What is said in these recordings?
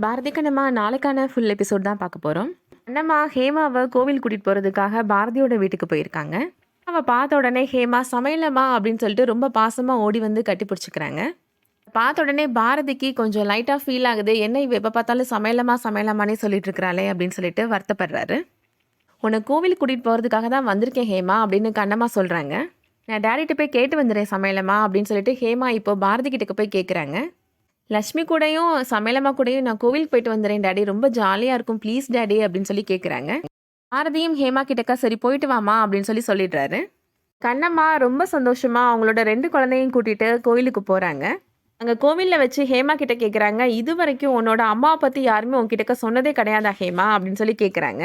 பாரதிக்கு நம்ம நாளைக்கான ஃபுல் எபிசோட் தான் பார்க்க போகிறோம். நம்ம ஹேமாவை கோவில் கூட்டிகிட்டு போகிறதுக்காக பாரதியோட வீட்டுக்கு போயிருக்காங்க. அவள் பார்த்த உடனே ஹேமா சமையலம்மா அப்படின்னு சொல்லிட்டு ரொம்ப பாசமாக ஓடி வந்து கட்டி பிடிச்சிக்கிறாங்க. பார்த்த உடனே பாரதிக்கு கொஞ்சம் லைட்டாக ஃபீல் ஆகுது. என்ன இவ எப்போ பார்த்தாலும் சமையலம்மா சமையலம்மானே சொல்லிட்டு இருக்கிறாளே அப்படின்னு சொல்லிட்டு வருத்தப்படுறாரு. உன்னை கோவிலுக்கு கூட்டிகிட்டு போகிறதுக்காக தான் வந்திருக்கேன் ஹேமா அப்படின்னு கண்ணம்மா சொல்கிறாங்க. நான் டேடிகிட்ட போய் கேட்டு வந்துடுறேன் சமையலம்மா அப்படின்னு சொல்லிட்டு ஹேமா இப்போ பாரதி கிட்டக்க போய் கேட்குறாங்க. லக்ஷ்மி கூடயும் சமையலம்மா கூடயும் நான் கோவிலுக்கு போயிட்டு வந்துடுறேன் டாடி, ரொம்ப ஜாலியாக இருக்கும் ப்ளீஸ் டாடி அப்படின்னு சொல்லி கேட்குறாங்க. பாரதியும் ஹேமா கிட்டக்கா சரி போயிட்டு வாமா அப்படின்னு சொல்லி சொல்லிடுறாரு. கண்ணம்மா ரொம்ப சந்தோஷமா அவங்களோட 2 குழந்தையும் கூட்டிகிட்டு கோவிலுக்கு போகிறாங்க. அங்கே கோவிலில் வச்சு ஹேமா கிட்ட கேட்குறாங்க, இது வரைக்கும் உன்னோட அம்மாவை பற்றி யாருமே உங்ககிட்டக்க சொன்னதே கிடையாதா ஹேமா அப்படின்னு சொல்லி கேட்குறாங்க.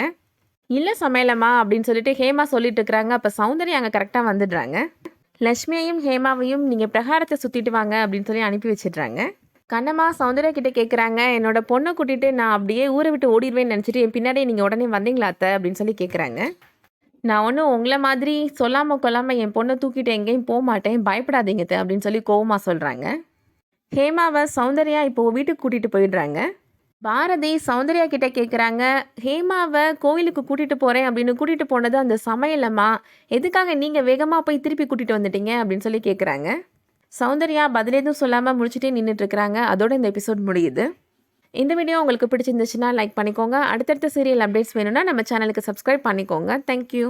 இல்லை சமையலம்மா அப்படின்னு சொல்லிட்டு ஹேமா சொல்லிட்டு இருக்கிறாங்க. அப்போ சௌந்தர்யா அங்கே கரெக்டாக வந்துடுறாங்க. லக்ஷ்மியையும் ஹேமாவையும் நீங்கள் பிரகாரத்தை சுற்றிட்டு வாங்க அப்படின்னு சொல்லி அனுப்பி வச்சிடுறாங்க. கண்ணம்மா சௌந்தர்யா கிட்ட கேட்குறாங்க, என்னோட பொண்ணை கூட்டிகிட்டு நான் அப்படியே ஊரை விட்டு ஓடிடுவேன்னு நினச்சிட்டு என் பின்னாடியே நீங்கள் உடனே வந்தீங்களா அத்தை அப்படின்னு சொல்லி கேட்குறாங்க. நான் ஒன்றும் உங்களை மாதிரி சொல்லாமல் கொள்ளாமல் என் பொண்ணை தூக்கிட்டு எங்கேயும் போக மாட்டேன், பயப்படாதீங்க அத்தை அப்படின்னு சொல்லி கோவமாக சொல்கிறாங்க. ஹேமாவை சௌந்தர்யா இப்போது வீட்டுக்கு கூட்டிகிட்டு போயிடுறாங்க. பாரதி சௌந்தர்யா கிட்ட கேட்குறாங்க, ஹேமாவை கோவிலுக்கு கூட்டிகிட்டு போகிறேன் அப்படின்னு கூட்டிகிட்டு போனது அந்த சமையலம்மா, எதுக்காக நீங்கள் வேகமாக போய் திருப்பி கூட்டிகிட்டு வந்துட்டீங்க அப்படின்னு சொல்லி கேட்குறாங்க. சௌந்தர்யா பதில் எதுவும் சொல்லாமல் முடிச்சுட்டே நின்றுட்டுருக்குறாங்க. அதோட இந்த எபிசோட் முடியுது. இந்த வீடியோ உங்களுக்கு பிடிச்சிருந்துச்சுன்னா லைக் பண்ணிக்கோங்க. அடுத்தடுத்த சீரியல் அப்டேட்ஸ் வேணும்னா நம்ம சேனலுக்கு சப்ஸ்கிரைப் பண்ணிக்கோங்க. தேங்க்யூ.